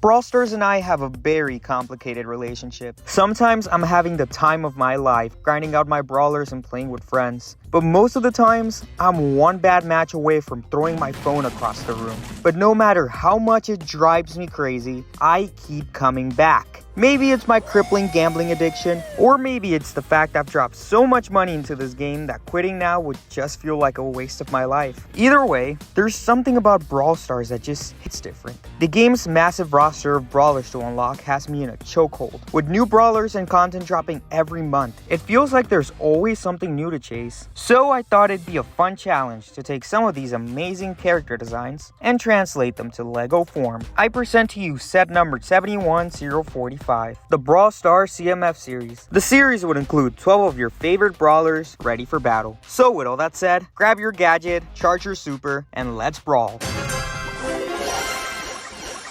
Brawl Stars and I have a very complicated relationship. Sometimes I'm having the time of my life, grinding out my brawlers and playing with friends. But most of the times, I'm one bad match away from throwing my phone across the room. But no matter how much it drives me crazy, I keep coming back. Maybe it's my crippling gambling addiction, or maybe it's the fact I've dropped so much money into this game that quitting now would just feel like a waste of my life. Either way, there's something about Brawl Stars that just hits different. The game's massive roster of brawlers to unlock has me in a chokehold. With new brawlers and content dropping every month, it feels like there's always something new to chase. So I thought it'd be a fun challenge to take some of these amazing character designs and translate them to Lego form. I present to you set number 71045. The Brawl Stars CMF Series. The series would include 12 of your favorite brawlers ready for battle. So with all that said, grab your gadget, charge your super, and let's brawl.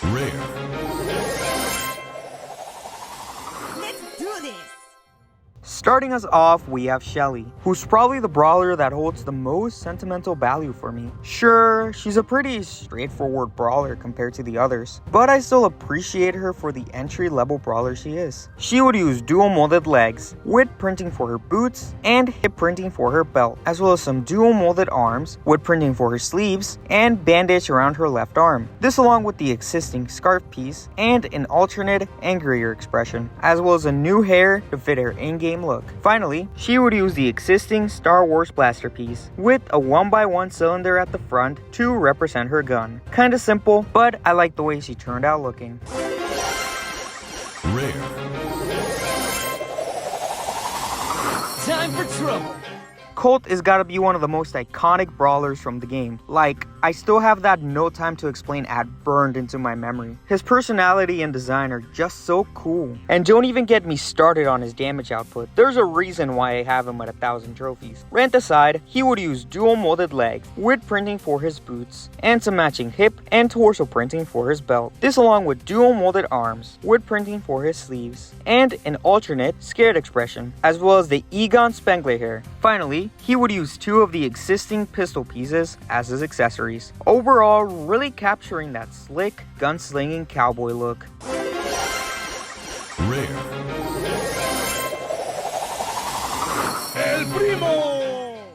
Rare. Let's do this! Starting us off, we have Shelly, who's probably the brawler that holds the most sentimental value for me. Sure, she's a pretty straightforward brawler compared to the others, but I still appreciate her for the entry-level brawler she is. She would use dual molded legs, with printing for her boots, and hip printing for her belt, as well as some dual molded arms, with printing for her sleeves, and bandage around her left arm. This along with the existing scarf piece, and an alternate, angrier expression, as well as a new hair to fit her in-game look. Finally, she would use the existing Star Wars blaster piece with a 1x1 cylinder at the front to represent her gun. Kinda simple, but I like the way she turned out looking. Rare. Time for trouble! Colt is gotta be one of the most iconic brawlers from the game. Like, I still have that no time to explain ad burned into my memory. His personality and design are just so cool. And don't even get me started on his damage output. There's a reason why I have him at 1,000 trophies. Rant aside, he would use dual molded legs with printing for his boots, and some matching hip and torso printing for his belt. This along with dual molded arms with printing for his sleeves, and an alternate scared expression, as well as the Egon Spengler hair. Finally, he would use 2 of the existing pistol pieces as his accessories. Overall, really capturing that slick, gunslinging cowboy look. Rare. El Primo!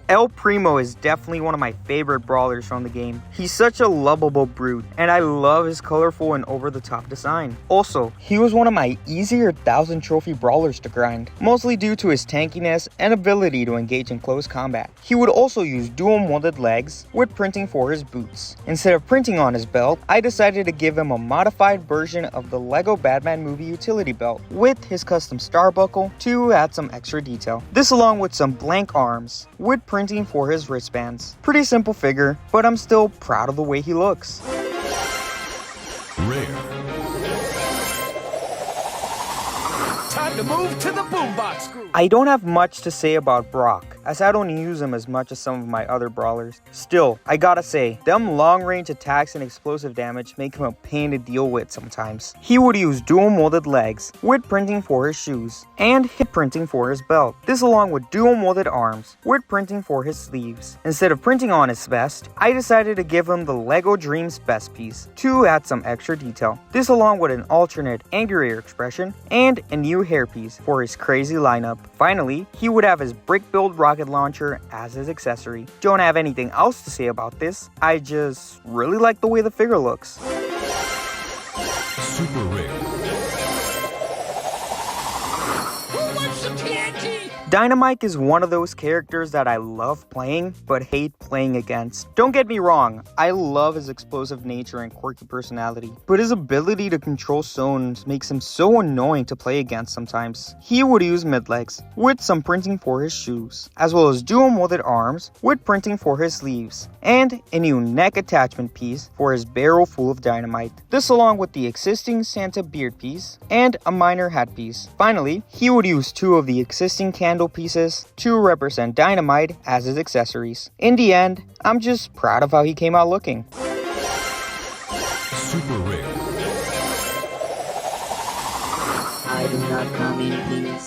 El Primo is definitely one of my favorite brawlers from the game. He's such a lovable brute, and I love his colorful and over-the-top design. Also, he was one of my easier 1,000 trophy brawlers to grind, mostly due to his tankiness and ability to engage in close combat. He would also use dual molded legs with printing for his boots. Instead of printing on his belt, I decided to give him a modified version of the Lego Batman movie utility belt with his custom star buckle to add some extra detail. This along with some blank arms with printing for his wristbands. Pretty simple figure, but I'm still proud of the way he looks. Rare. Time to move to the boombox group! I don't have much to say about Brock, as I don't use him as much as some of my other brawlers. Still, I gotta say, them long-range attacks and explosive damage make him a pain to deal with sometimes. He would use dual molded legs, with printing for his shoes, and hip printing for his belt. This along with dual molded arms, with printing for his sleeves. Instead of printing on his vest, I decided to give him the Lego Dreams vest piece, to add some extra detail. This along with an alternate, angrier expression, and a new hairpiece for his crazy lineup. Finally, he would have his brick-build rocket launcher as his accessory. Don't have anything else to say about this, I just really like the way the figure looks. Super rare. Who wants some TNT? Dynamike is one of those characters that I love playing, but hate playing against. Don't get me wrong, I love his explosive nature and quirky personality, but his ability to control zones makes him so annoying to play against sometimes. He would use mid-legs, with some printing for his shoes, as well as dual molded arms, with printing for his sleeves, and a new neck attachment piece for his barrel full of dynamite. This along with the existing Santa beard piece, and a minor hat piece. Finally, he would use 2 of the existing candle pieces to represent Dynamite as his accessories. In the end, I'm just proud of how he came out looking. Super rare. I do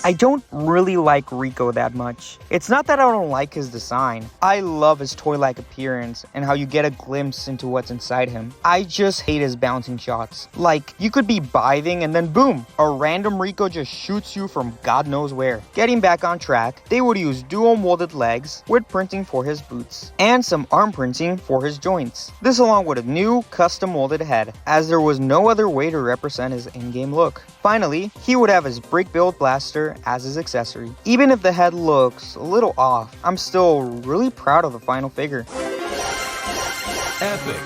I don't really like Rico that much. It's not that I don't like his design. I love his toy-like appearance and how you get a glimpse into what's inside him. I just hate his bouncing shots. Like, you could be vibing and then boom, a random Rico just shoots you from God knows where. Getting back on track, they would use dual molded legs with printing for his boots and some arm printing for his joints. This along with a new custom molded head, as there was no other way to represent his in-game look. Finally, he would have his brick build blaster as his accessory. Even if the head looks a little off, I'm still really proud of the final figure. Epic.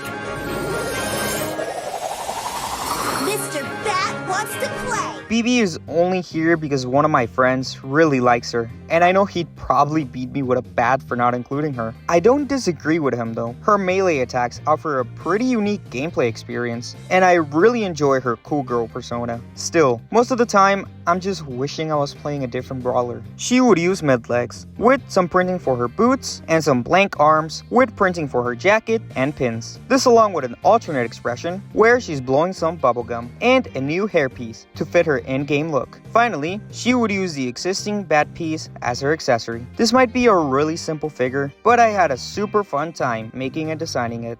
Mr. Bat wants to play. Bibi is only here because one of my friends really likes her, and I know he'd probably beat me with a bat for not including her. I don't disagree with him though. Her melee attacks offer a pretty unique gameplay experience, and I really enjoy her cool girl persona. Still, most of the time, I'm just wishing I was playing a different brawler. She would use mid legs, with some printing for her boots, and some blank arms, with printing for her jacket and pins. This along with an alternate expression, where she's blowing some bubblegum, and a new hairpiece to fit her in-game look. Finally, she would use the existing bat piece as her accessory. This might be a really simple figure, but I had a super fun time making and designing it.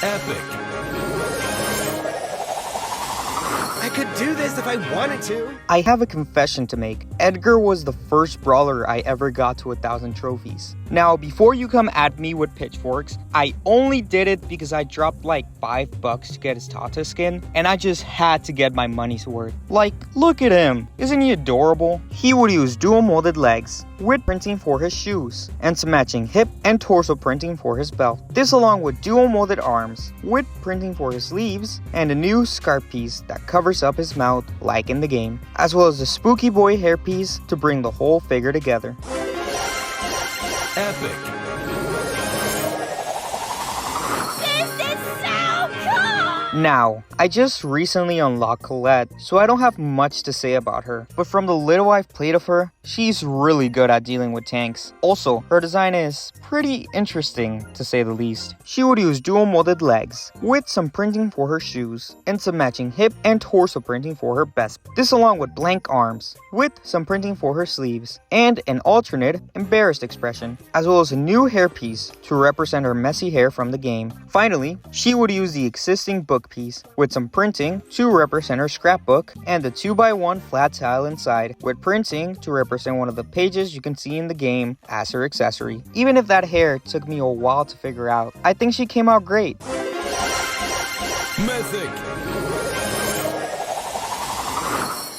Epic. I could do this if I wanted to. I have a confession to make. Edgar was the first brawler I ever got to 1,000 trophies. Now, before you come at me with pitchforks, I only did it because I dropped like $5 to get his Tata skin, and I just had to get my money's worth. Like, look at him. Isn't he adorable? He would use dual molded legs, with printing for his shoes, and some matching hip and torso printing for his belt. This along with dual molded arms, with printing for his sleeves, and a new scarf piece that covers up his mouth like in the game, as well as the spooky boy hairpiece to bring the whole figure together. Epic. This is so cool! Now, I just recently unlocked Colette, so I don't have much to say about her, but from the little I've played of her, she's really good at dealing with tanks. Also, her design is pretty interesting, to say the least. She would use dual molded legs, with some printing for her shoes, and some matching hip and torso printing for her vest. This along with blank arms, with some printing for her sleeves, and an alternate embarrassed expression, as well as a new hairpiece to represent her messy hair from the game. Finally, she would use the existing book piece, with some printing to represent her scrapbook, and the 2x1 flat tile inside, with printing to represent one of the pages you can see in the game as her accessory. Even if that hair took me a while to figure out, I think she came out great. Mythic.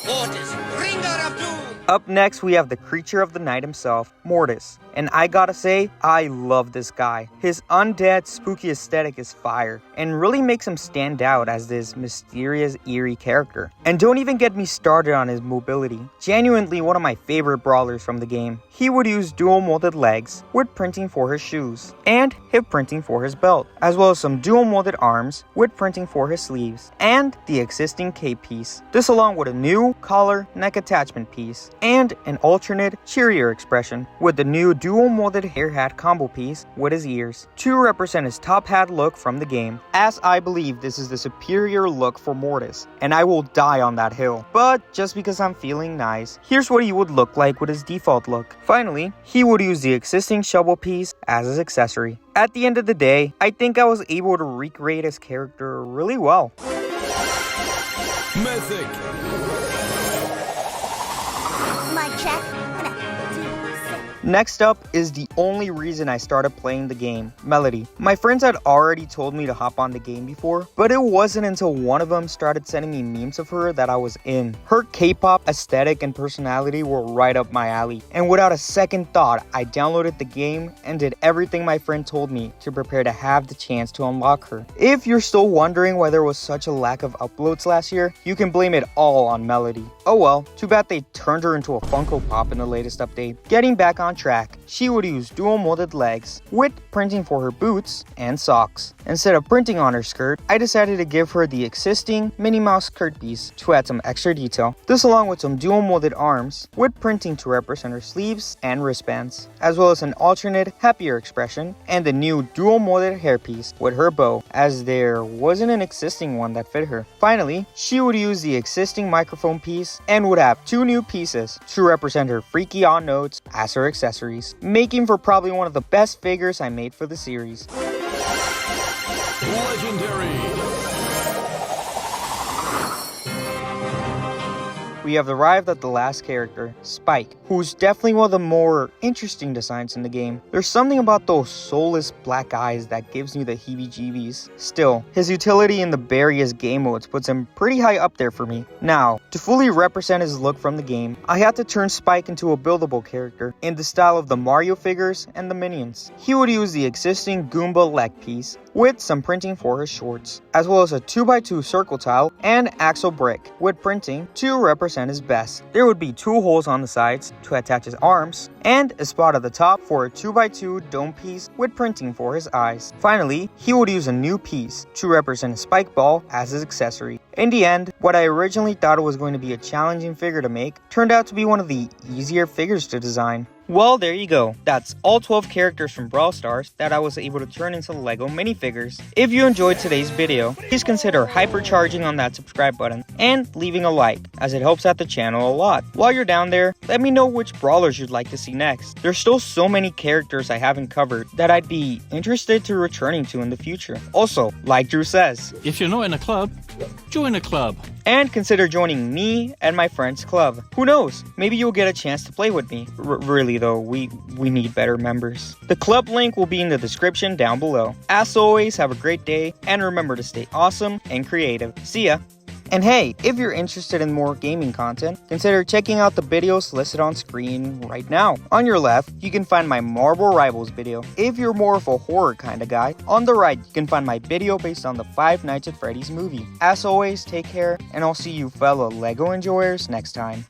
Mortis, bringer of doom. Up next, we have the creature of the night himself, Mortis. And I gotta say, I love this guy. His undead, spooky aesthetic is fire, and really makes him stand out as this mysterious, eerie character. And don't even get me started on his mobility. Genuinely one of my favorite brawlers from the game. He would use dual molded legs, with printing for his shoes, and hip printing for his belt, as well as some dual molded arms, with printing for his sleeves, and the existing cape piece. This along with a new collar neck attachment piece, and an alternate, cheerier expression, with the new dual molded hair hat combo piece with his ears, to represent his top hat look from the game, as I believe this is the superior look for Mortis, and I will die on that hill. But just because I'm feeling nice, here's what he would look like with his default look. Finally, he would use the existing shovel piece as his accessory. At the end of the day, I think I was able to recreate his character really well. Mythic. My check. Next up is the only reason I started playing the game, Melodie. My friends had already told me to hop on the game before, but it wasn't until one of them started sending me memes of her that I was in. Her K-pop aesthetic and personality were right up my alley, and without a second thought, I downloaded the game and did everything my friend told me to prepare to have the chance to unlock her. If you're still wondering why there was such a lack of uploads last year, you can blame it all on Melodie. Oh well, too bad they turned her into a Funko Pop in the latest update. Getting back on track, she would use dual molded legs with printing for her boots and socks. Instead of printing on her skirt, I decided to give her the existing Minnie Mouse skirt piece to add some extra detail. This along with some dual molded arms with printing to represent her sleeves and wristbands, as well as an alternate happier expression and the new dual molded hairpiece with her bow, as there wasn't an existing one that fit her. Finally, she would use the existing microphone piece and would have 2 new pieces to represent her freaky on notes as her accessories, making for probably one of the best figures I made for the series. Legendary. We have arrived at the last character, Spike, who's definitely one of the more interesting designs in the game. There's something about those soulless black eyes that gives you the heebie-jeebies. Still, his utility in the various game modes puts him pretty high up there for me. Now, to fully represent his look from the game, I had to turn Spike into a buildable character in the style of the Mario figures and the Minions. He would use the existing Goomba leg piece with some printing for his shorts, as well as a 2x2 circle tile and axle brick with printing to represent his vest. There would be 2 holes on the sides to attach his arms and a spot at the top for a 2x2 dome piece with printing for his eyes. Finally, he would use a new piece to represent a spike ball as his accessory. In the end, what I originally thought was going to be a challenging figure to make turned out to be one of the easier figures to design. Well, there you go. That's all 12 characters from Brawl Stars that I was able to turn into LEGO minifigures. If you enjoyed today's video, please consider hypercharging on that subscribe button and leaving a like, as it helps out the channel a lot. While you're down there, let me know which brawlers you'd like to see next. There's still so many characters I haven't covered that I'd be interested to returning to in the future. Also, like Drew says, If you're not in a club, join a club. and consider joining me and my friend's club. Who knows, maybe you'll get a chance to play with me. Really though, we need better members. The club link will be in the description down below. As always, have a great day, and remember to stay awesome and creative. See ya! And hey, if you're interested in more gaming content, consider checking out the videos listed on screen right now. On your left, you can find my Marvel Rivals video. If you're more of a horror kind of guy, on the right, you can find my video based on the Five Nights at Freddy's movie. As always, take care, and I'll see you fellow LEGO enjoyers next time.